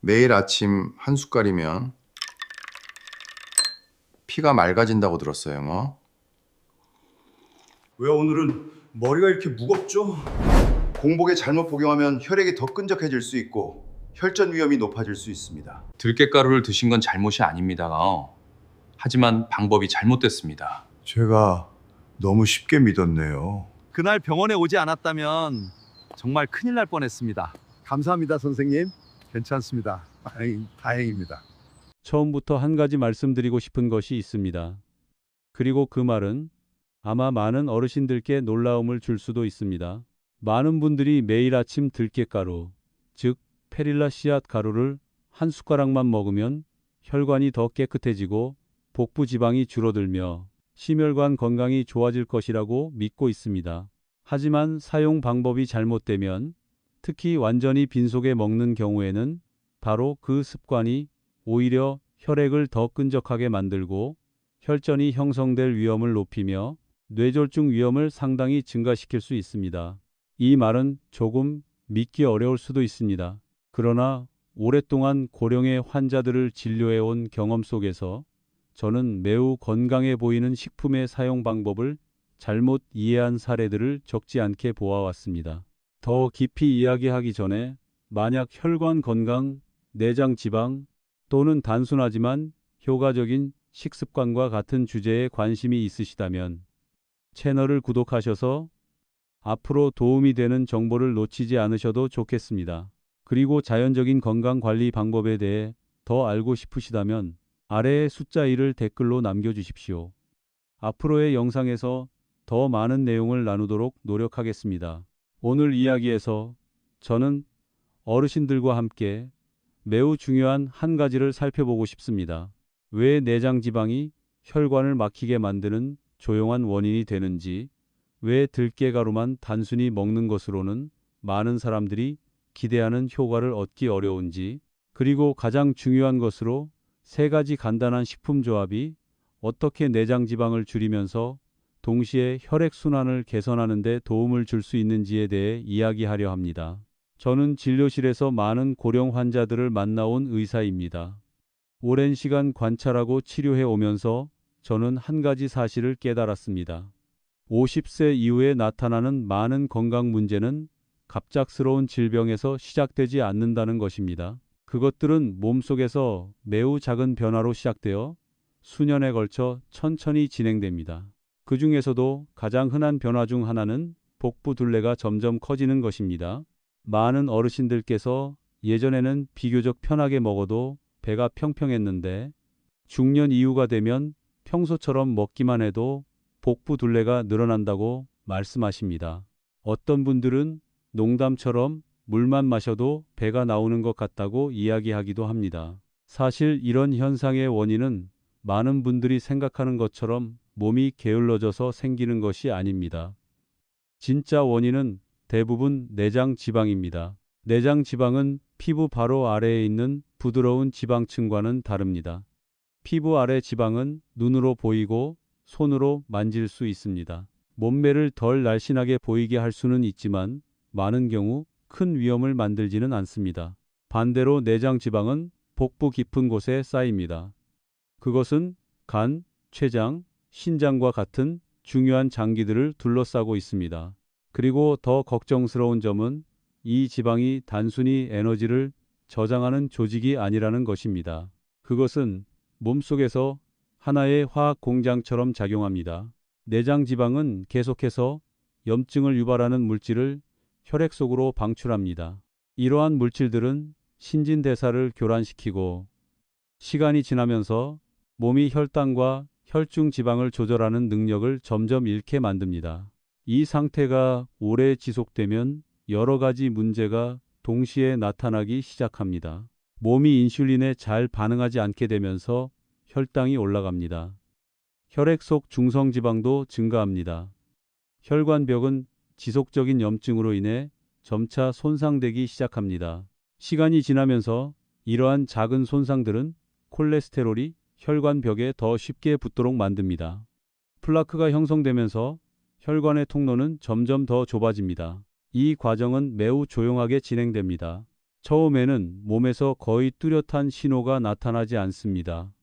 매일 아침 한 숟갈이면 피가 맑아진다고 들었어요, 뭐. 왜 오늘은 머리가 이렇게 무겁죠? 공복에 잘못 복용하면 혈액이 더 끈적해질 수 있고 혈전 위험이 높아질 수 있습니다. 들깨가루를 드신 건 잘못이 아닙니다. 하지만 방법이 잘못됐습니다. 제가 너무 쉽게 믿었네요. 그날 병원에 오지 않았다면 정말 큰일 날 뻔했습니다. 감사합니다, 선생님. 괜찮습니다. 다행입니다. 처음부터 한 가지 말씀드리고 싶은 것이 있습니다. 그리고 그 말은 아마 많은 어르신들께 놀라움을 줄 수도 있습니다. 많은 분들이 매일 아침 들깨가루, 즉 페릴라 씨앗 가루를 한 숟가락만 먹으면 혈관이 더 깨끗해지고 복부 지방이 줄어들며 심혈관 건강이 좋아질 것이라고 믿고 있습니다. 하지만 사용 방법이 잘못되면, 특히 완전히 빈속에 먹는 경우에는 바로 그 습관이 오히려 혈액을 더 끈적하게 만들고 혈전이 형성될 위험을 높이며 뇌졸중 위험을 상당히 증가시킬 수 있습니다. 이 말은 조금 믿기 어려울 수도 있습니다. 그러나 오랫동안 고령의 환자들을 진료해온 경험 속에서 저는 매우 건강해 보이는 식품의 사용 방법을 잘못 이해한 사례들을 적지 않게 보아왔습니다. 더 깊이 이야기하기 전에 만약 혈관 건강, 내장 지방 또는 단순하지만 효과적인 식습관과 같은 주제에 관심이 있으시다면 채널을 구독하셔서 앞으로 도움이 되는 정보를 놓치지 않으셔도 좋겠습니다. 그리고 자연적인 건강 관리 방법에 대해 더 알고 싶으시다면 아래의 숫자 1을 댓글로 남겨주십시오. 앞으로의 영상에서 더 많은 내용을 나누도록 노력하겠습니다. 오늘 이야기에서 저는 어르신들과 함께 매우 중요한 한 가지를 살펴보고 싶습니다. 왜 내장 지방이 혈관을 막히게 만드는 조용한 원인이 되는지, 왜 들깨가루만 단순히 먹는 것으로는 많은 사람들이 기대하는 효과를 얻기 어려운지, 그리고 가장 중요한 것으로 세 가지 간단한 식품 조합이 어떻게 내장 지방을 줄이면서 동시에 혈액 순환을 개선하는 데 도움을 줄 수 있는지에 대해 이야기하려 합니다. 저는 진료실에서 많은 고령 환자들을 만나온 의사입니다. 오랜 시간 관찰하고 치료해 오면서 저는 한 가지 사실을 깨달았습니다. 50세 이후에 나타나는 많은 건강 문제는 갑작스러운 질병에서 시작되지 않는다는 것입니다. 그것들은 몸속에서 매우 작은 변화로 시작되어 수년에 걸쳐 천천히 진행됩니다. 그 중에서도 가장 흔한 변화 중 하나는 복부 둘레가 점점 커지는 것입니다. 많은 어르신들께서 예전에는 비교적 편하게 먹어도 배가 평평했는데 중년 이후가 되면 평소처럼 먹기만 해도 복부 둘레가 늘어난다고 말씀하십니다. 어떤 분들은 농담처럼 물만 마셔도 배가 나오는 것 같다고 이야기하기도 합니다. 사실 이런 현상의 원인은 많은 분들이 생각하는 것처럼 몸이 게을러져서 생기는 것이 아닙니다. 진짜 원인은 대부분 내장 지방입니다. 내장 지방은 피부 바로 아래에 있는 부드러운 지방층과는 다릅니다. 피부 아래 지방은 눈으로 보이고 손으로 만질 수 있습니다. 몸매를 덜 날씬하게 보이게 할 수는 있지만 많은 경우 큰 위험을 만들지는 않습니다. 반대로 내장 지방은 복부 깊은 곳에 쌓입니다. 그것은 간, 췌장, 신장과 같은 중요한 장기들을 둘러싸고 있습니다. 그리고 더 걱정스러운 점은 이 지방이 단순히 에너지를 저장하는 조직이 아니라는 것입니다. 그것은 몸속에서 하나의 화학 공장처럼 작용합니다. 내장 지방은 계속해서 염증을 유발하는 물질을 혈액 속으로 방출합니다. 이러한 물질들은 신진대사를 교란시키고 시간이 지나면서 몸이 혈당과 혈중 지방을 조절하는 능력을 점점 잃게 만듭니다. 이 상태가 오래 지속되면 여러 가지 문제가 동시에 나타나기 시작합니다. 몸이 인슐린에 잘 반응하지 않게 되면서 혈당이 올라갑니다. 혈액 속 중성지방도 증가합니다. 혈관벽은 지속적인 염증으로 인해 점차 손상되기 시작합니다. 시간이 지나면서 이러한 작은 손상들은 콜레스테롤이 혈관벽에 더 쉽게 붙도록 만듭니다. 플라크가 형성되면서 혈관의 통로는 점점 더 좁아집니다. 이 과정은 매우 조용하게 진행됩니다. 처음에는 몸에서 거의 뚜렷한 신호가 나타나지 않습니다.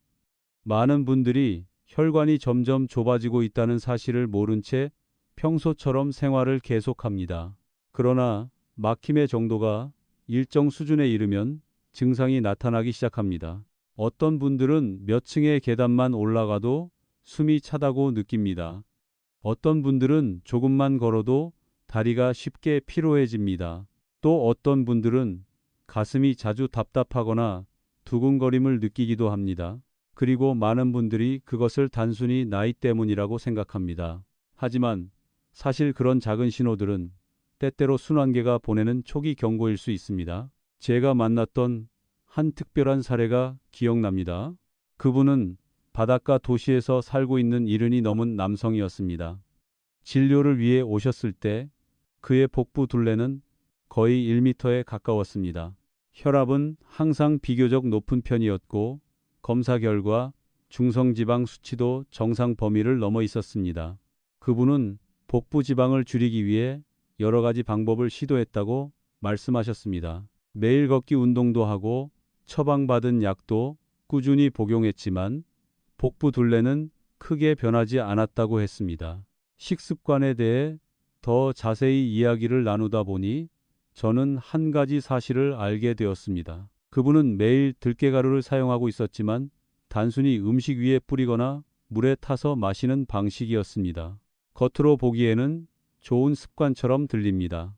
많은 분들이 혈관이 점점 좁아지고 있다는 사실을 모른 채 평소처럼 생활을 계속합니다. 그러나 막힘의 정도가 일정 수준에 이르면 증상이 나타나기 시작합니다. 어떤 분들은 몇 층의 계단만 올라가도 숨이 차다고 느낍니다. 어떤 분들은 조금만 걸어도 다리가 쉽게 피로해집니다. 또 어떤 분들은 가슴이 자주 답답하거나 두근거림을 느끼기도 합니다. 그리고 많은 분들이 그것을 단순히 나이 때문이라고 생각합니다. 하지만 사실 그런 작은 신호들은 때때로 순환계가 보내는 초기 경고일 수 있습니다. 제가 만났던 한 특별한 사례가 기억납니다. 그분은 바닷가 도시에서 살고 있는 70이 넘은 남성이었습니다. 진료를 위해 오셨을 때 그의 복부 둘레는 거의 1m에 가까웠습니다. 혈압은 항상 비교적 높은 편이었고 검사 결과 중성지방 수치도 정상 범위를 넘어 있었습니다. 그분은 복부 지방을 줄이기 위해 여러 가지 방법을 시도했다고 말씀하셨습니다. 매일 걷기 운동도 하고 처방받은 약도 꾸준히 복용했지만 복부 둘레는 크게 변하지 않았다고 했습니다. 식습관에 대해 더 자세히 이야기를 나누다 보니 저는 한 가지 사실을 알게 되었습니다. 그분은 매일 들깨가루를 사용하고 있었지만 단순히 음식 위에 뿌리거나 물에 타서 마시는 방식이었습니다. 겉으로 보기에는 좋은 습관처럼 들립니다.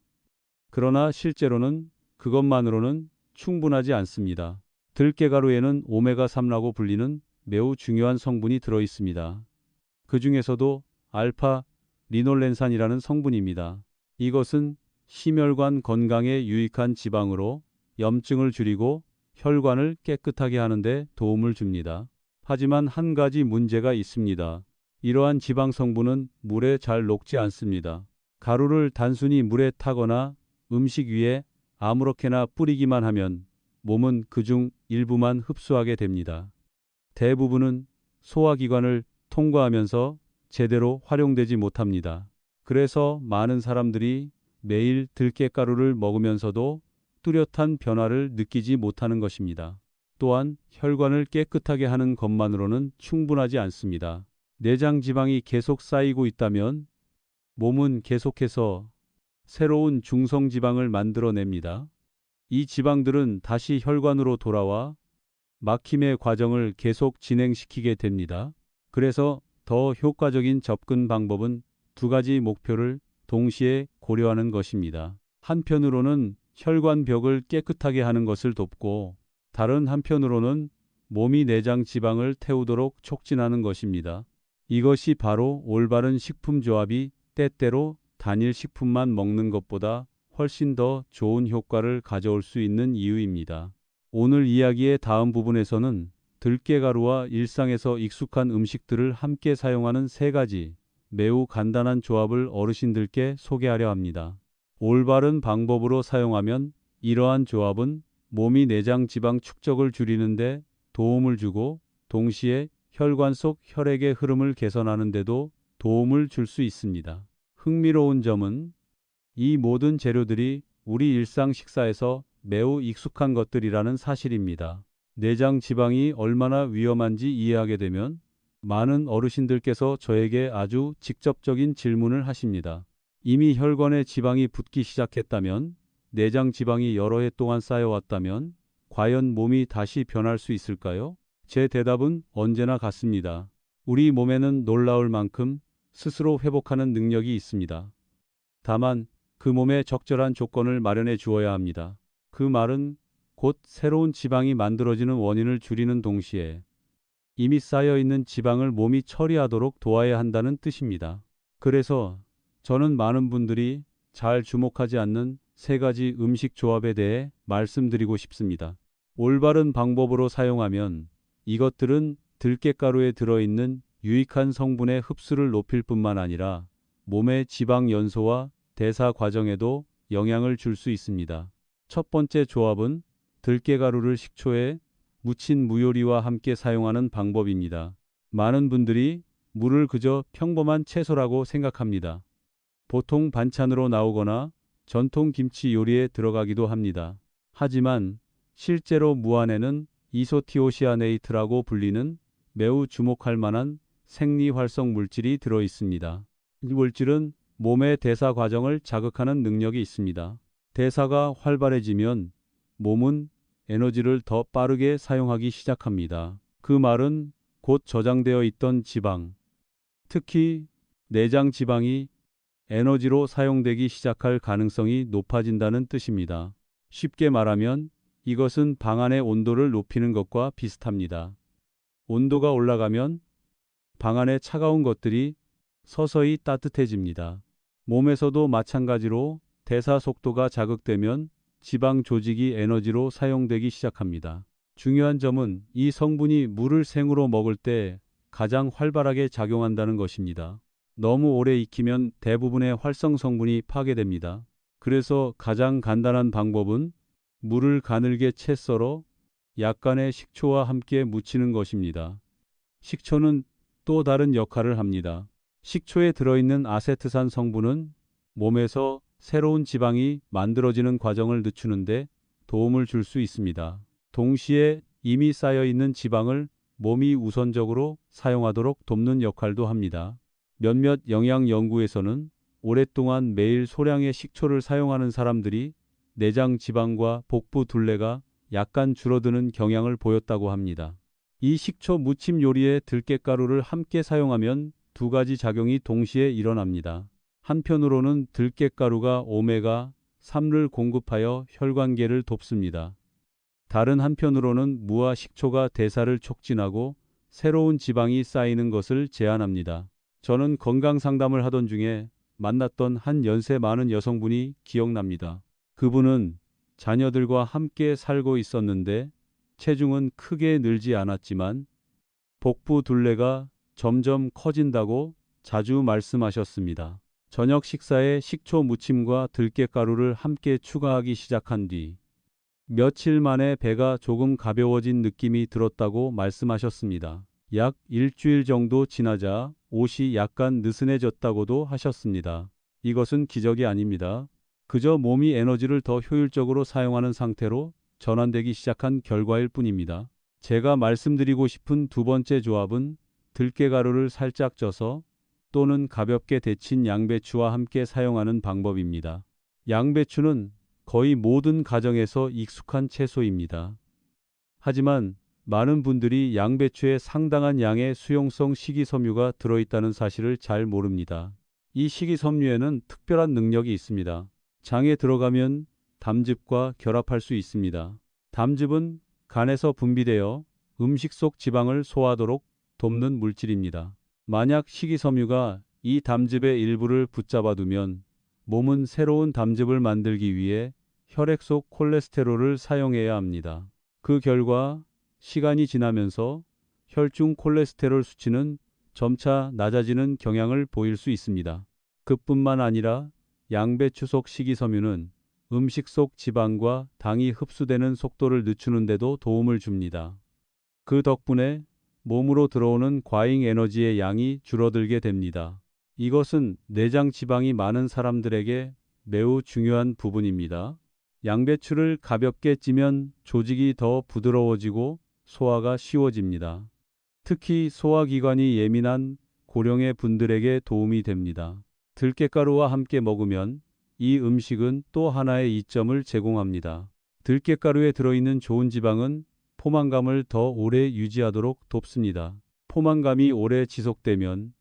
그러나 실제로는 그것만으로는 충분하지 않습니다. 들깨가루에는 오메가3라고 불리는 매우 중요한 성분이 들어 있습니다. 그 중에서도 알파 리놀렌산이라는 성분입니다. 이것은 심혈관 건강에 유익한 지방으로 염증을 줄이고 혈관을 깨끗하게 하는 데 도움을 줍니다. 하지만 한 가지 문제가 있습니다. 이러한 지방 성분은 물에 잘 녹지 않습니다. 가루를 단순히 물에 타거나 음식 위에 아무렇게나 뿌리기만 하면 몸은 그중 일부만 흡수하게 됩니다. 대부분은 소화기관을 통과하면서 제대로 활용되지 못합니다. 그래서 많은 사람들이 매일 들깨가루를 먹으면서도 뚜렷한 변화를 느끼지 못하는 것입니다. 또한 혈관을 깨끗하게 하는 것만으로는 충분하지 않습니다. 내장 지방이 계속 쌓이고 있다면 몸은 계속해서 새로운 중성 지방을 만들어냅니다. 이 지방들은 다시 혈관으로 돌아와 막힘의 과정을 계속 진행시키게 됩니다. 그래서 더 효과적인 접근 방법은 두 가지 목표를 동시에 고려하는 것입니다. 한편으로는 혈관벽을 깨끗하게 하는 것을 돕고 다른 한편으로는 몸이 내장 지방을 태우도록 촉진하는 것입니다. 이것이 바로 올바른 식품 조합이 때때로 단일 식품만 먹는 것보다 훨씬 더 좋은 효과를 가져올 수 있는 이유입니다. 오늘 이야기의 다음 부분에서는 들깨가루와 일상에서 익숙한 음식들을 함께 사용하는 세 가지 매우 간단한 조합을 어르신들께 소개하려 합니다. 올바른 방법으로 사용하면 이러한 조합은 몸이 내장 지방 축적을 줄이는데 도움을 주고 동시에 혈관 속 혈액의 흐름을 개선하는 데도 도움을 줄 수 있습니다. 흥미로운 점은 이 모든 재료들이 우리 일상 식사에서 매우 익숙한 것들이라는 사실입니다. 내장 지방이 얼마나 위험한지 이해하게 되면 많은 어르신들께서 저에게 아주 직접적인 질문을 하십니다. 이미 혈관에 지방이 붙기 시작했다면, 내장 지방이 여러 해 동안 쌓여왔다면 과연 몸이 다시 변할 수 있을까요? 제 대답은 언제나 같습니다. 우리 몸에는 놀라울 만큼 스스로 회복하는 능력이 있습니다. 다만 그 몸에 적절한 조건을 마련해 주어야 합니다. 그 말은 곧 새로운 지방이 만들어지는 원인을 줄이는 동시에 이미 쌓여있는 지방을 몸이 처리하도록 도와야 한다는 뜻입니다. 그래서 저는 많은 분들이 잘 주목하지 않는 세 가지 음식 조합에 대해 말씀드리고 싶습니다. 올바른 방법으로 사용하면 이것들은 들깨가루에 들어있는 유익한 성분의 흡수를 높일 뿐만 아니라 몸의 지방 연소와 대사 과정에도 영향을 줄 수 있습니다. 첫 번째 조합은 들깨가루를 식초에 묻힌 무요리와 함께 사용하는 방법입니다. 많은 분들이 물을 그저 평범한 채소라고 생각합니다. 보통 반찬으로 나오거나 전통 김치 요리에 들어가기도 합니다. 하지만 실제로 무 안에는 이소티오시아네이트라고 불리는 매우 주목할 만한 생리활성 물질이 들어 있습니다. 이 물질은 몸의 대사 과정을 자극하는 능력이 있습니다. 대사가 활발해지면 몸은 에너지를 더 빠르게 사용하기 시작합니다. 그 말은 곧 저장되어 있던 지방, 특히 내장 지방이 에너지로 사용되기 시작할 가능성이 높아진다는 뜻입니다. 쉽게 말하면 이것은 방 안의 온도를 높이는 것과 비슷합니다. 온도가 올라가면 방 안의 차가운 것들이 서서히 따뜻해집니다. 몸에서도 마찬가지로 대사 속도가 자극되면 지방 조직이 에너지로 사용되기 시작합니다. 중요한 점은 이 성분이 물을 생으로 먹을 때 가장 활발하게 작용한다는 것입니다. 너무 오래 익히면 대부분의 활성 성분이 파괴됩니다. 그래서 가장 간단한 방법은 물을 가늘게 채 썰어 약간의 식초와 함께 묻히는 것입니다. 식초는 또 다른 역할을 합니다. 식초에 들어있는 아세트산 성분은 몸에서 새로운 지방이 만들어지는 과정을 늦추는데 도움을 줄 수 있습니다. 동시에 이미 쌓여 있는 지방을 몸이 우선적으로 사용하도록 돕는 역할도 합니다. 몇몇 영양 연구에서는 오랫동안 매일 소량의 식초를 사용하는 사람들이 내장 지방과 복부 둘레가 약간 줄어드는 경향을 보였다고 합니다. 이 식초 무침 요리에 들깨가루를 함께 사용하면 두 가지 작용이 동시에 일어납니다. 한편으로는 들깨가루가 오메가3를 공급하여 혈관계를 돕습니다. 다른 한편으로는 무와 식초가 대사를 촉진하고 새로운 지방이 쌓이는 것을 제한합니다. 저는 건강 상담을 하던 중에 만났던 한 연세 많은 여성분이 기억납니다. 그분은 자녀들과 함께 살고 있었는데 체중은 크게 늘지 않았지만 복부 둘레가 점점 커진다고 자주 말씀하셨습니다. 저녁 식사에 식초 무침과 들깨가루를 함께 추가하기 시작한 뒤 며칠 만에 배가 조금 가벼워진 느낌이 들었다고 말씀하셨습니다. 약 일주일 정도 지나자 옷이 약간 느슨해졌다고도 하셨습니다. 이것은 기적이 아닙니다. 그저 몸이 에너지를 더 효율적으로 사용하는 상태로 전환되기 시작한 결과일 뿐입니다. 제가 말씀드리고 싶은 두 번째 조합은 들깨가루를 살짝 쪄서 또는 가볍게 데친 양배추와 함께 사용하는 방법입니다. 양배추는 거의 모든 가정에서 익숙한 채소입니다. 하지만 많은 분들이 양배추에 상당한 양의 수용성 식이섬유가 들어있다는 사실을 잘 모릅니다. 이 식이섬유에는 특별한 능력이 있습니다. 장에 들어가면 담즙과 결합할 수 있습니다. 담즙은 간에서 분비되어 음식 속 지방을 소화하도록 돕는 물질입니다. 만약 식이섬유가 이 담즙의 일부를 붙잡아 두면 몸은 새로운 담즙을 만들기 위해 혈액 속 콜레스테롤을 사용해야 합니다. 그 결과 시간이 지나면서 혈중 콜레스테롤 수치는 점차 낮아지는 경향을 보일 수 있습니다. 그뿐만 아니라 양배추 속 식이섬유는 음식 속 지방과 당이 흡수되는 속도를 늦추는 데도 도움을 줍니다. 그 덕분에 몸으로 들어오는 과잉 에너지의 양이 줄어들게 됩니다. 이것은 내장 지방이 많은 사람들에게 매우 중요한 부분입니다. 양배추를 가볍게 찌면 조직이 더 부드러워지고 소화가 쉬워집니다. 특히 소화기관이 예민한 고령의 분들에게 도움이 됩니다. 들깨가루와 함께 먹으면 이 음식은 또 하나의 이점을 제공합니다. 들깨가루에 들어있는 좋은 지방은 포만감을 더 오래 유지하도록 돕습니다. 포만감이 오래 지속되면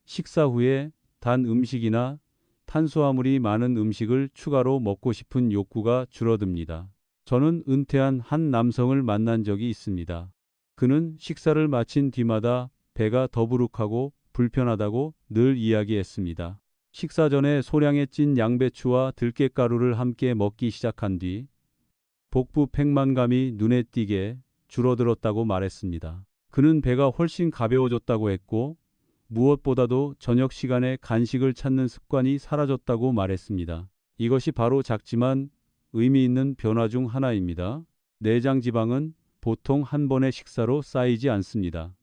식사 후에 단 음식이나 탄수화물이 많은 음식을 추가로 먹고 싶은 욕구가 줄어듭니다. 저는 은퇴한 한 남성을 만난 적이 있습니다. 그는 식사를 마친 뒤마다 배가 더부룩하고 불편하다고 늘 이야기했습니다. 식사 전에 소량의 찐 양배추와 들깨가루를 함께 먹기 시작한 뒤 복부 팽만감이 눈에 띄게 줄어들었다고 말했습니다. 그는 배가 훨씬 가벼워졌다고 했고 무엇보다도 저녁 시간에 간식을 찾는 습관이 사라졌다고 말했습니다. 이것이 바로 작지만 의미 있는 변화 중 하나입니다. 내장 지방은 보통 한 번의 식사로 쌓이지 않습니다.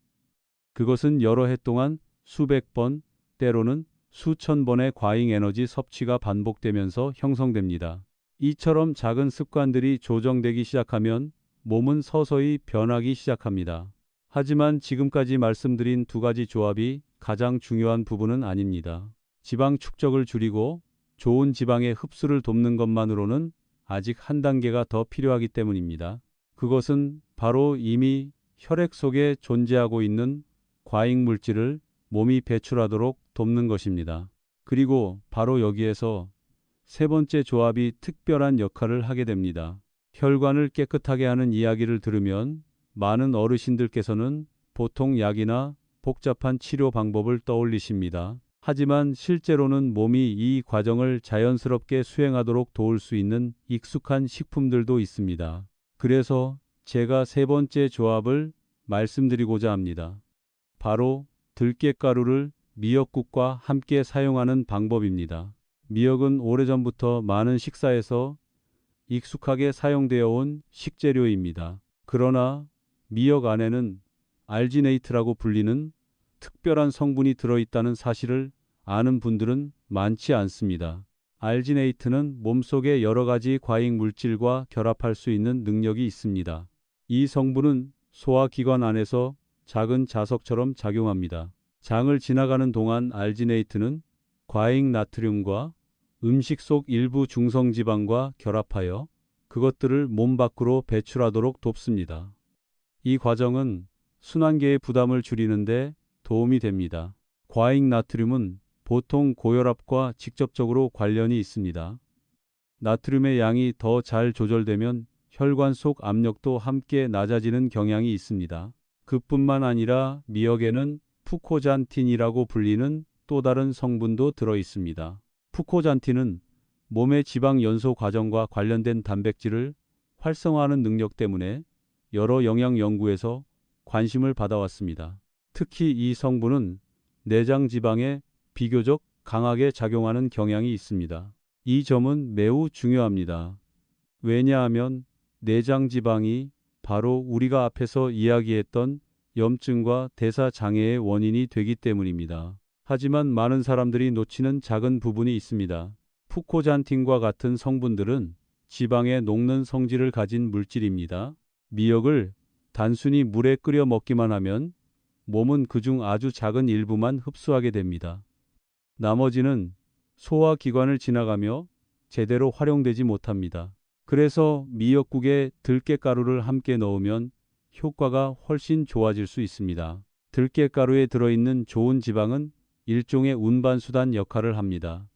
그것은 여러 해 동안 수백 번, 때로는 수천 번의 과잉 에너지 섭취가 반복되면서 형성됩니다. 이처럼 작은 습관들이 조정되기 시작하면 몸은 서서히 변하기 시작합니다. 하지만 지금까지 말씀드린 두 가지 조합이 가장 중요한 부분은 아닙니다. 지방 축적을 줄이고 좋은 지방의 흡수를 돕는 것만으로는 아직 한 단계가 더 필요하기 때문입니다. 그것은 바로 이미 혈액 속에 존재하고 있는 과잉 물질을 몸이 배출하도록 돕는 것입니다. 그리고 바로 여기에서 세 번째 조합이 특별한 역할을 하게 됩니다. 혈관을 깨끗하게 하는 이야기를 들으면 많은 어르신들께서는 보통 약이나 복잡한 치료 방법을 떠올리십니다. 하지만 실제로는 몸이 이 과정을 자연스럽게 수행하도록 도울 수 있는 익숙한 식품들도 있습니다. 그래서 제가 세 번째 조합을 말씀드리고자 합니다. 바로 들깨가루를 미역국과 함께 사용하는 방법입니다. 미역은 오래전부터 많은 식사에서 익숙하게 사용되어 온 식재료입니다. 그러나 미역 안에는 알지네이트라고 불리는 특별한 성분이 들어있다는 사실을 아는 분들은 많지 않습니다. 알지네이트는 몸속의 여러 가지 과잉 물질과 결합할 수 있는 능력이 있습니다. 이 성분은 소화기관 안에서 작은 자석처럼 작용합니다. 장을 지나가는 동안 알지네이트는 과잉 나트륨과 음식 속 일부 중성지방과 결합하여 그것들을 몸 밖으로 배출하도록 돕습니다. 이 과정은 순환계의 부담을 줄이는데 도움이 됩니다. 과잉 나트륨은 보통 고혈압과 직접적으로 관련이 있습니다. 나트륨의 양이 더 잘 조절되면 혈관 속 압력도 함께 낮아지는 경향이 있습니다. 그뿐만 아니라 미역에는 푸코잔틴이라고 불리는 또 다른 성분도 들어 있습니다. 푸코잔틴은 몸의 지방 연소 과정과 관련된 단백질을 활성화하는 능력 때문에 여러 영양 연구에서 관심을 받아왔습니다. 특히 이 성분은 내장 지방에 비교적 강하게 작용하는 경향이 있습니다. 이 점은 매우 중요합니다. 왜냐하면 내장 지방이 바로 우리가 앞에서 이야기했던 염증과 대사 장애의 원인이 되기 때문입니다. 하지만 많은 사람들이 놓치는 작은 부분이 있습니다. 푸코잔틴과 같은 성분들은 지방에 녹는 성질을 가진 물질입니다. 미역을 단순히 물에 끓여 먹기만 하면 몸은 그중 아주 작은 일부만 흡수하게 됩니다. 나머지는 소화기관을 지나가며 제대로 활용되지 못합니다. 그래서 미역국에 들깨가루를 함께 넣으면 효과가 훨씬 좋아질 수 있습니다. 들깨가루에 들어있는 좋은 지방은 일종의 운반수단 역할을 합니다.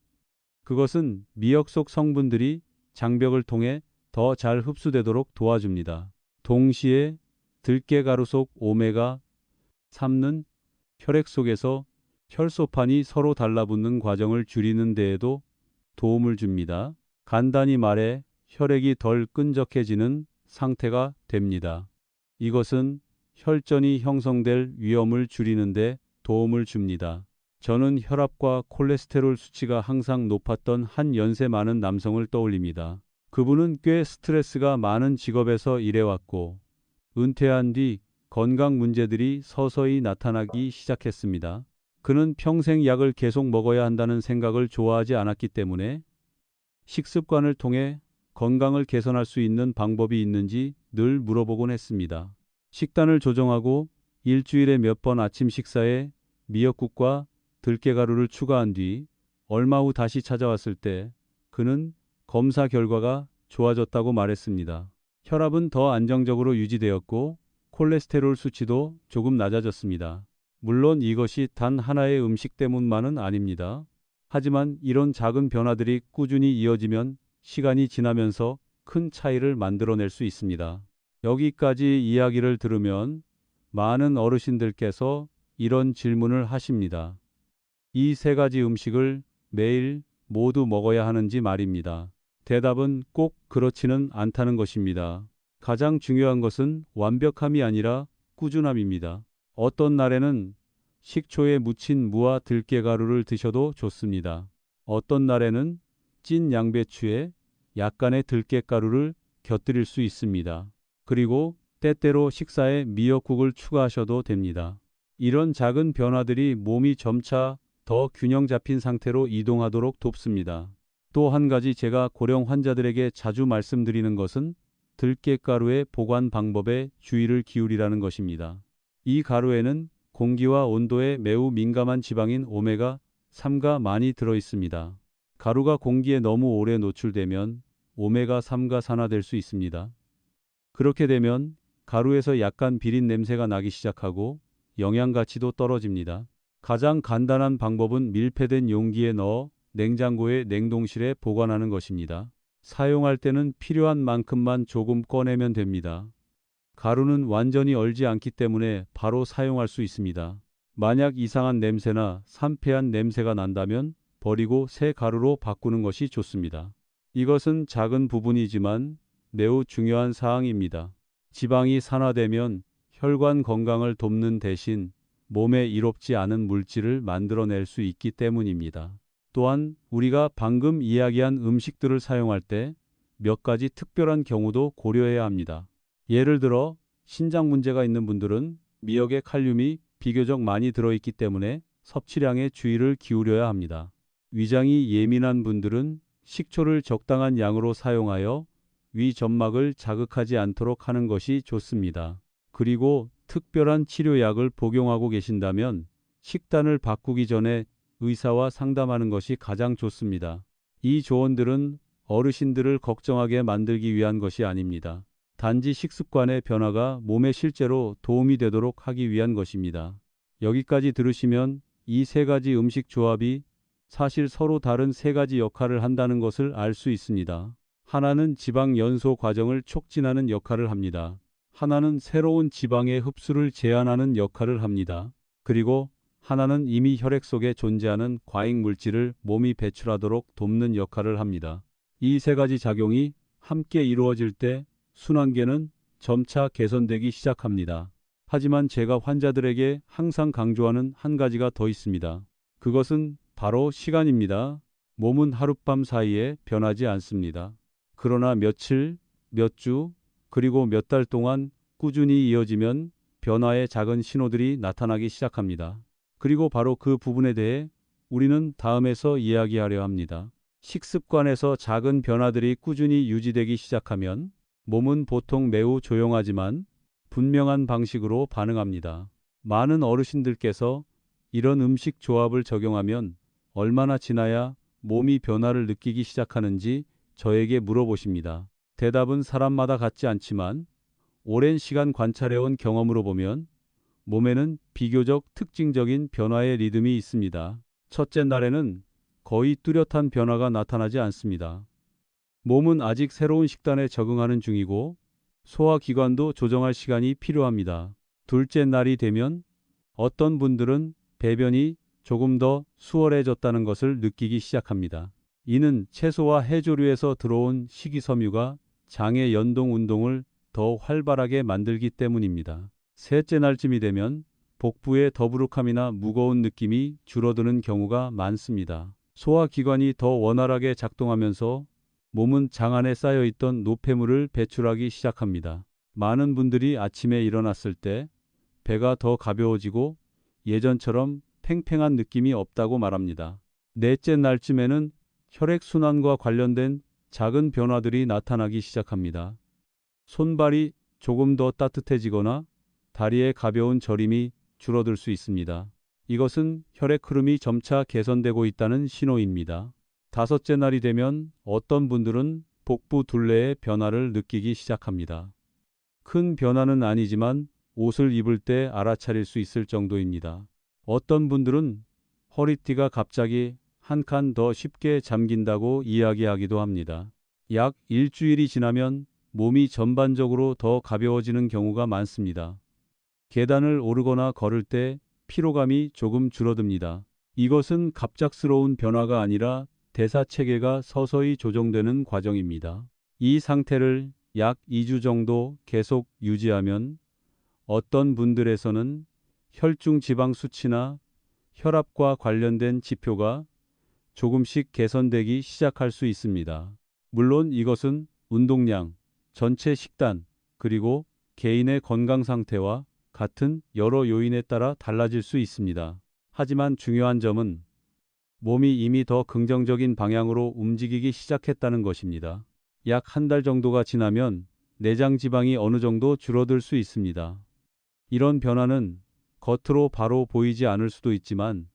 그것은 미역 속 성분들이 장벽을 통해 더 잘 흡수되도록 도와줍니다. 동시에 들깨가루 속 오메가3는 혈액 속에서 혈소판이 서로 달라붙는 과정을 줄이는 데에도 도움을 줍니다. 간단히 말해 혈액이 덜 끈적해지는 상태가 됩니다. 이것은 혈전이 형성될 위험을 줄이는 데 도움을 줍니다. 저는 혈압과 콜레스테롤 수치가 항상 높았던 한 연세 많은 남성을 떠올립니다. 그분은 꽤 스트레스가 많은 직업에서 일해왔고 은퇴한 뒤 건강 문제들이 서서히 나타나기 시작했습니다. 그는 평생 약을 계속 먹어야 한다는 생각을 좋아하지 않았기 때문에 식습관을 통해 건강을 개선할 수 있는 방법이 있는지 늘 물어보곤 했습니다. 식단을 조정하고 일주일에 몇 번 아침 식사에 미역국과 들깨가루를 추가한 뒤 얼마 후 다시 찾아왔을 때 그는 검사 결과가 좋아졌다고 말했습니다. 혈압은 더 안정적으로 유지되었고 콜레스테롤 수치도 조금 낮아졌습니다. 물론 이것이 단 하나의 음식 때문만은 아닙니다. 하지만 이런 작은 변화들이 꾸준히 이어지면 시간이 지나면서 큰 차이를 만들어낼 수 있습니다. 여기까지 이야기를 들으면 많은 어르신들께서 이런 질문을 하십니다. 이 세 가지 음식을 매일 모두 먹어야 하는지 말입니다. 대답은 꼭 그렇지는 않다는 것입니다. 가장 중요한 것은 완벽함이 아니라 꾸준함입니다. 어떤 날에는 식초에 묻힌 무와 들깨가루를 드셔도 좋습니다. 어떤 날에는 찐 양배추에 약간의 들깨가루를 곁들일 수 있습니다. 그리고 때때로 식사에 미역국을 추가하셔도 됩니다. 이런 작은 변화들이 몸이 점차 더 균형 잡힌 상태로 이동하도록 돕습니다. 또 한 가지 제가 고령 환자들에게 자주 말씀드리는 것은 들깨가루의 보관 방법에 주의를 기울이라는 것입니다. 이 가루에는 공기와 온도에 매우 민감한 지방인 오메가3가 많이 들어 있습니다. 가루가 공기에 너무 오래 노출되면 오메가3가 산화될 수 있습니다. 그렇게 되면 가루에서 약간 비린 냄새가 나기 시작하고 영양 가치도 떨어집니다. 가장 간단한 방법은 밀폐된 용기에 넣어 냉장고의 냉동실에 보관하는 것입니다. 사용할 때는 필요한 만큼만 조금 꺼내면 됩니다. 가루는 완전히 얼지 않기 때문에 바로 사용할 수 있습니다. 만약 이상한 냄새나 산패한 냄새가 난다면 버리고 새 가루로 바꾸는 것이 좋습니다. 이것은 작은 부분이지만 매우 중요한 사항입니다. 지방이 산화되면 혈관 건강을 돕는 대신 몸에 이롭지 않은 물질을 만들어낼 수 있기 때문입니다. 또한 우리가 방금 이야기한 음식들을 사용할 때 몇 가지 특별한 경우도 고려해야 합니다. 예를 들어 신장 문제가 있는 분들은 미역에 칼륨이 비교적 많이 들어있기 때문에 섭취량에 주의를 기울여야 합니다. 위장이 예민한 분들은 식초를 적당한 양으로 사용하여 위 점막을 자극하지 않도록 하는 것이 좋습니다. 그리고 특별한 치료약을 복용하고 계신다면 식단을 바꾸기 전에 의사와 상담하는 것이 가장 좋습니다. 이 조언들은 어르신들을 걱정하게 만들기 위한 것이 아닙니다. 단지 식습관의 변화가 몸에 실제로 도움이 되도록 하기 위한 것입니다. 여기까지 들으시면 이 세 가지 음식 조합이 사실 서로 다른 세 가지 역할을 한다는 것을 알 수 있습니다. 하나는 지방 연소 과정을 촉진하는 역할을 합니다. 하나는 새로운 지방의 흡수를 제한하는 역할을 합니다. 그리고 하나는 이미 혈액 속에 존재하는 과잉 물질을 몸이 배출하도록 돕는 역할을 합니다. 이 세 가지 작용이 함께 이루어질 때 순환계는 점차 개선되기 시작합니다. 하지만 제가 환자들에게 항상 강조하는 한 가지가 더 있습니다. 그것은 바로 시간입니다. 몸은 하룻밤 사이에 변하지 않습니다. 그러나 며칠, 몇 주, 그리고 몇 달 동안 꾸준히 이어지면 변화의 작은 신호들이 나타나기 시작합니다. 그리고 바로 그 부분에 대해 우리는 다음에서 이야기하려 합니다. 식습관에서 작은 변화들이 꾸준히 유지되기 시작하면 몸은 보통 매우 조용하지만 분명한 방식으로 반응합니다. 많은 어르신들께서 이런 음식 조합을 적용하면 얼마나 지나야 몸이 변화를 느끼기 시작하는지 저에게 물어보십니다. 대답은 사람마다 같지 않지만 오랜 시간 관찰해온 경험으로 보면 몸에는 비교적 특징적인 변화의 리듬이 있습니다. 첫째 날에는 거의 뚜렷한 변화가 나타나지 않습니다. 몸은 아직 새로운 식단에 적응하는 중이고 소화기관도 조정할 시간이 필요합니다. 둘째 날이 되면 어떤 분들은 배변이 조금 더 수월해졌다는 것을 느끼기 시작합니다. 이는 채소와 해조류에서 들어온 식이섬유가 장의 연동 운동을 더 활발하게 만들기 때문입니다. 셋째 날쯤이 되면 복부의 더부룩함이나 무거운 느낌이 줄어드는 경우가 많습니다. 소화기관이 더 원활하게 작동하면서 몸은 장 안에 쌓여있던 노폐물을 배출하기 시작합니다. 많은 분들이 아침에 일어났을 때 배가 더 가벼워지고 예전처럼 팽팽한 느낌이 없다고 말합니다. 넷째 날쯤에는 혈액순환과 관련된 작은 변화들이 나타나기 시작합니다. 손발이 조금 더 따뜻해지거나 다리의 가벼운 저림이 줄어들 수 있습니다. 이것은 혈액 흐름이 점차 개선되고 있다는 신호입니다. 다섯째 날이 되면 어떤 분들은 복부 둘레의 변화를 느끼기 시작합니다. 큰 변화는 아니지만 옷을 입을 때 알아차릴 수 있을 정도입니다. 어떤 분들은 허리띠가 갑자기 한 칸 더 쉽게 잠긴다고 이야기하기도 합니다. 약 일주일이 지나면 몸이 전반적으로 더 가벼워지는 경우가 많습니다. 계단을 오르거나 걸을 때 피로감이 조금 줄어듭니다. 이것은 갑작스러운 변화가 아니라 대사체계가 서서히 조정되는 과정입니다. 이 상태를 약 2주 정도 계속 유지하면 어떤 분들에서는 혈중 지방 수치나 혈압과 관련된 지표가 조금씩 개선되기 시작할 수 있습니다. 물론 이것은 운동량, 전체 식단, 그리고 개인의 건강 상태와 같은 여러 요인에 따라 달라질 수 있습니다. 하지만 중요한 점은 몸이 이미 더 긍정적인 방향으로 움직이기 시작했다는 것입니다. 약 한 달 정도가 지나면 내장 지방이 어느 정도 줄어들 수 있습니다. 이런 변화는 겉으로 바로 보이지 않을 수도 있지만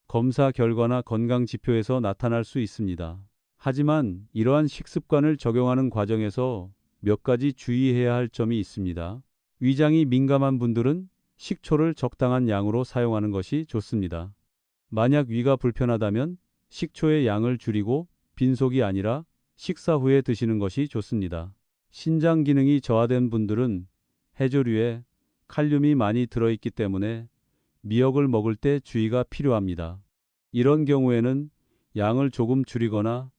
검사 결과나 건강 지표에서 나타날 수 있습니다. 하지만 이러한 식습관을 적용하는 과정에서 몇 가지 주의해야 할 점이 있습니다. 위장이 민감한 분들은 식초를 적당한 양으로 사용하는 것이 좋습니다. 만약 위가 불편하다면 식초의 양을 줄이고 빈속이 아니라 식사 후에 드시는 것이 좋습니다. 신장 기능이 저하된 분들은 해조류에 칼륨이 많이 들어있기 때문에 미역을 먹을 때 주의가 필요합니다. 이런 경우에는 양을 조금 줄이거나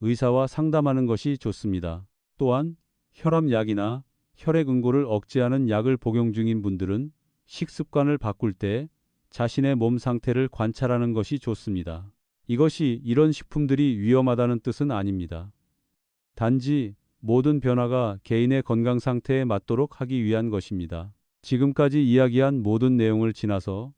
의사와 상담하는 것이 좋습니다. 또한 혈압약이나 혈액응고를 억제하는 약을 복용 중인 분들은 식습관을 바꿀 때 자신의 몸 상태를 관찰하는 것이 좋습니다. 이것이 이런 식품들이 위험하다는 뜻은 아닙니다. 단지 모든 변화가 개인의 건강 상태에 맞도록 하기 위한 것입니다. 지금까지 이야기한 모든 내용을 지나서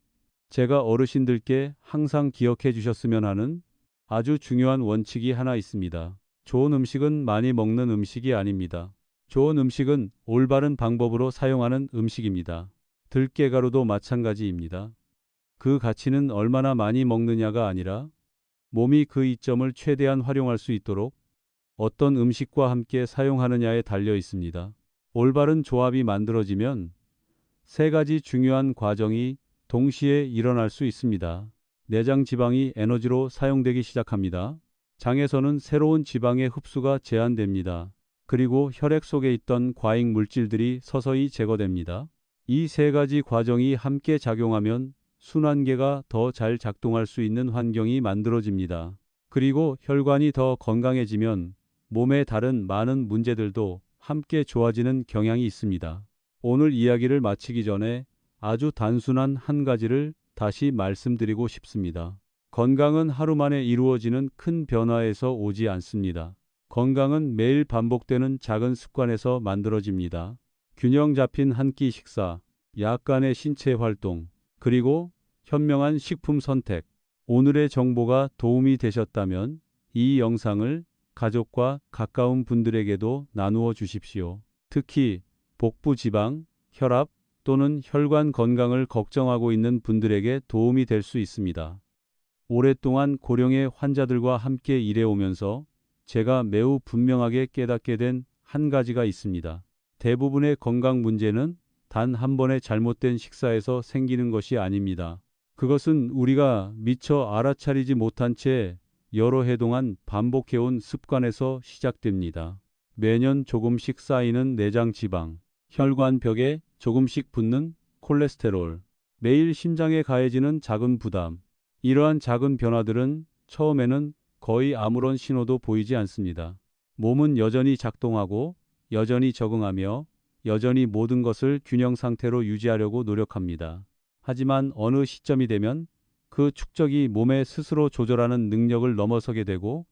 제가 어르신들께 항상 기억해 주셨으면 하는 아주 중요한 원칙이 하나 있습니다. 좋은 음식은 많이 먹는 음식이 아닙니다. 좋은 음식은 올바른 방법으로 사용하는 음식입니다. 들깨가루도 마찬가지입니다. 그 가치는 얼마나 많이 먹느냐가 아니라 몸이 그 이점을 최대한 활용할 수 있도록 어떤 음식과 함께 사용하느냐에 달려 있습니다. 올바른 조합이 만들어지면 세 가지 중요한 과정이 동시에 일어날 수 있습니다. 내장 지방이 에너지로 사용되기 시작합니다. 장에서는 새로운 지방의 흡수가 제한됩니다. 그리고 혈액 속에 있던 과잉 물질들이 서서히 제거됩니다. 이 세 가지 과정이 함께 작용하면 순환계가 더 잘 작동할 수 있는 환경이 만들어집니다. 그리고 혈관이 더 건강해지면 몸의 다른 많은 문제들도 함께 좋아지는 경향이 있습니다. 오늘 이야기를 마치기 전에 아주 단순한 한 가지를 다시 말씀드리고 싶습니다. 건강은 하루 만에 이루어지는 큰 변화에서 오지 않습니다. 건강은 매일 반복되는 작은 습관에서 만들어집니다. 균형 잡힌 한 끼 식사, 약간의 신체 활동, 그리고 현명한 식품 선택. 오늘의 정보가 도움이 되셨다면 이 영상을 가족과 가까운 분들에게도 나누어 주십시오. 특히 복부 지방, 혈압 또는 혈관 건강을 걱정하고 있는 분들에게 도움이 될 수 있습니다. 오랫동안 고령의 환자들과 함께 일해오면서 제가 매우 분명하게 깨닫게 된 한 가지가 있습니다. 대부분의 건강 문제는 단 한 번의 잘못된 식사에서 생기는 것이 아닙니다. 그것은 우리가 미처 알아차리지 못한 채 여러 해 동안 반복해온 습관에서 시작됩니다. 매년 조금씩 쌓이는 내장 지방, 혈관벽에 조금씩 붙는 콜레스테롤, 매일 심장에 가해지는 작은 부담. 이러한 작은 변화들은 처음에는 거의 아무런 신호도 보이지 않습니다. 몸은 여전히 작동하고 여전히 적응하며 여전히 모든 것을 균형 상태로 유지하려고 노력합니다. 하지만 어느 시점이 되면 그 축적이 몸에 스스로 조절하는 능력을 넘어서게 되고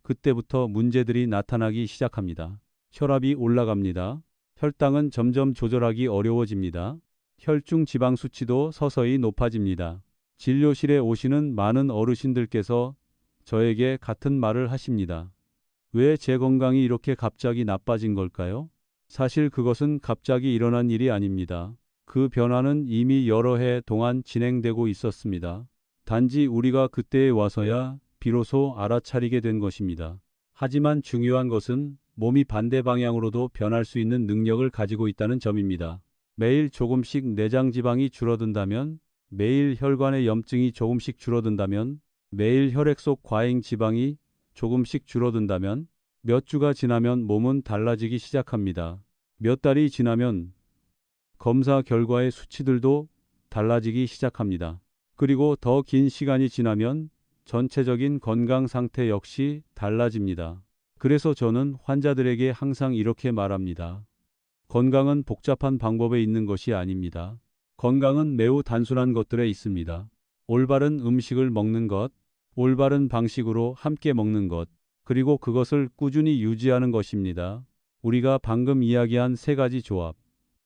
그때부터 문제들이 나타나기 시작합니다. 혈압이 올라갑니다. 혈당은 점점 조절하기 어려워집니다. 혈중 지방 수치도 서서히 높아집니다. 진료실에 오시는 많은 어르신들께서 저에게 같은 말을 하십니다. 왜 제 건강이 이렇게 갑자기 나빠진 걸까요? 사실 그것은 갑자기 일어난 일이 아닙니다. 그 변화는 이미 여러 해 동안 진행되고 있었습니다. 단지 우리가 그때에 와서야 비로소 알아차리게 된 것입니다. 하지만 중요한 것은 몸이 반대 방향으로도 변할 수 있는 능력을 가지고 있다는 점입니다. 매일 조금씩 내장 지방이 줄어든다면, 매일 혈관의 염증이 조금씩 줄어든다면, 매일 혈액 속 과잉 지방이 조금씩 줄어든다면 몇 주가 지나면 몸은 달라지기 시작합니다. 몇 달이 지나면 검사 결과의 수치들도 달라지기 시작합니다. 그리고 더 긴 시간이 지나면 전체적인 건강 상태 역시 달라집니다. 그래서 저는 환자들에게 항상 이렇게 말합니다. 건강은 복잡한 방법에 있는 것이 아닙니다. 건강은 매우 단순한 것들에 있습니다. 올바른 음식을 먹는 것, 올바른 방식으로 함께 먹는 것, 그리고 그것을 꾸준히 유지하는 것입니다. 우리가 방금 이야기한 세 가지 조합,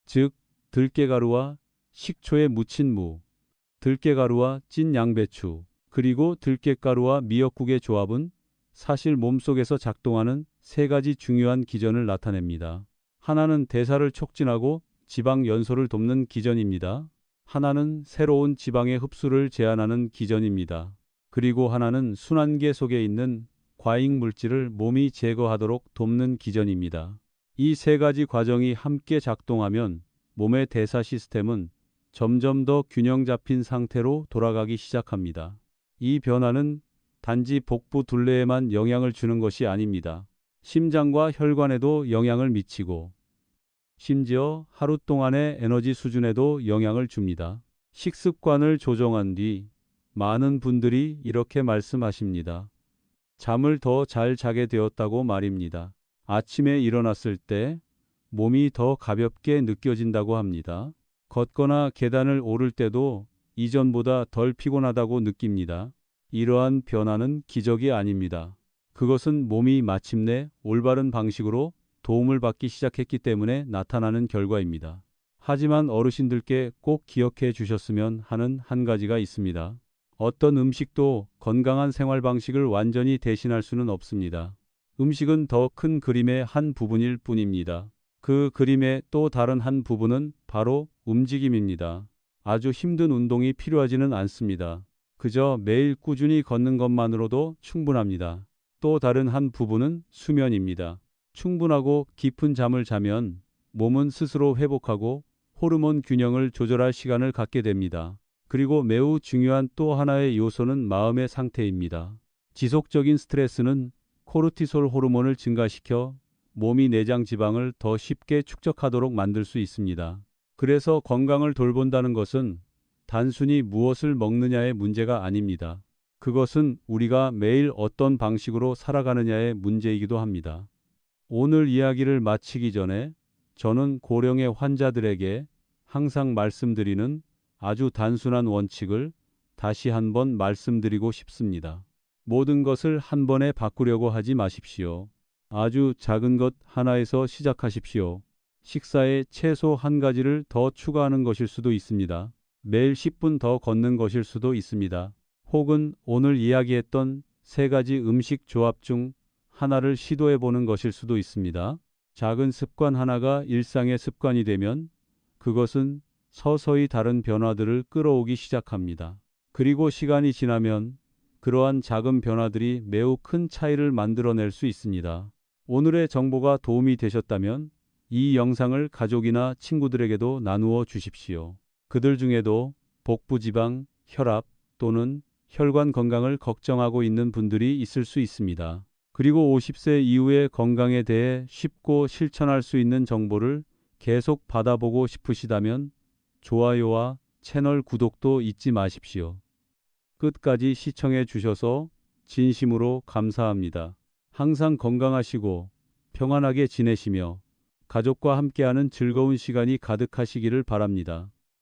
즉 들깨가루와 식초에 묻힌 무, 들깨가루와 찐 양배추, 그리고 들깨가루와 미역국의 조합은 사실 몸속에서 작동하는 세 가지 중요한 기전을 나타냅니다. 하나는 대사를 촉진하고 지방 연소를 돕는 기전입니다. 하나는 새로운 지방의 흡수를 제한하는 기전입니다. 그리고 하나는 순환계 속에 있는 과잉 물질을 몸이 제거하도록 돕는 기전입니다. 이 세 가지 과정이 함께 작동하면 몸의 대사 시스템은 점점 더 균형 잡힌 상태로 돌아가기 시작합니다. 이 변화는 단지 복부 둘레에만 영향을 주는 것이 아닙니다. 심장과 혈관에도 영향을 미치고 심지어 하루 동안의 에너지 수준에도 영향을 줍니다. 식습관을 조정한 뒤 많은 분들이 이렇게 말씀하십니다. 잠을 더 잘 자게 되었다고 말입니다. 아침에 일어났을 때 몸이 더 가볍게 느껴진다고 합니다. 걷거나 계단을 오를 때도 이전보다 덜 피곤하다고 느낍니다. 이러한 변화는 기적이 아닙니다. 그것은 몸이 마침내 올바른 방식으로 도움을 받기 시작했기 때문에 나타나는 결과입니다. 하지만 어르신들께 꼭 기억해 주셨으면 하는 한 가지가 있습니다. 어떤 음식도 건강한 생활 방식을 완전히 대신할 수는 없습니다. 음식은 더 큰 그림의 한 부분일 뿐입니다. 그 그림의 또 다른 한 부분은 바로 움직임입니다. 아주 힘든 운동이 필요하지는 않습니다. 그저 매일 꾸준히 걷는 것만으로도 충분합니다. 또 다른 한 부분은 수면입니다. 충분하고 깊은 잠을 자면 몸은 스스로 회복하고 호르몬 균형을 조절할 시간을 갖게 됩니다. 그리고 매우 중요한 또 하나의 요소는 마음의 상태입니다. 지속적인 스트레스는 코르티솔 호르몬을 증가시켜 몸이 내장 지방을 더 쉽게 축적하도록 만들 수 있습니다. 그래서 건강을 돌본다는 것은 단순히 무엇을 먹느냐의 문제가 아닙니다. 그것은 우리가 매일 어떤 방식으로 살아가느냐의 문제이기도 합니다. 오늘 이야기를 마치기 전에 저는 고령의 환자들에게 항상 말씀드리는 아주 단순한 원칙을 다시 한번 말씀드리고 싶습니다. 모든 것을 한 번에 바꾸려고 하지 마십시오. 아주 작은 것 하나에서 시작하십시오. 식사에 채소 한 가지를 더 추가하는 것일 수도 있습니다. 매일 10분 더 걷는 것일 수도 있습니다. 혹은 오늘 이야기했던 세 가지 음식 조합 중 하나를 시도해 보는 것일 수도 있습니다. 작은 습관 하나가 일상의 습관이 되면 그것은 서서히 다른 변화들을 끌어오기 시작합니다. 그리고 시간이 지나면 그러한 작은 변화들이 매우 큰 차이를 만들어낼 수 있습니다. 오늘의 정보가 도움이 되셨다면 이 영상을 가족이나 친구들에게도 나누어 주십시오. 그들 중에도 복부 지방, 혈압 또는 혈관 건강을 걱정하고 있는 분들이 있을 수 있습니다. 그리고 50세 이후의 건강에 대해 쉽고 실천할 수 있는 정보를 계속 받아보고 싶으시다면 좋아요와 채널 구독도 잊지 마십시오. 끝까지 시청해 주셔서 진심으로 감사합니다. 항상 건강하시고 평안하게 지내시며 가족과 함께하는 즐거운 시간이 가득하시기를 바랍니다.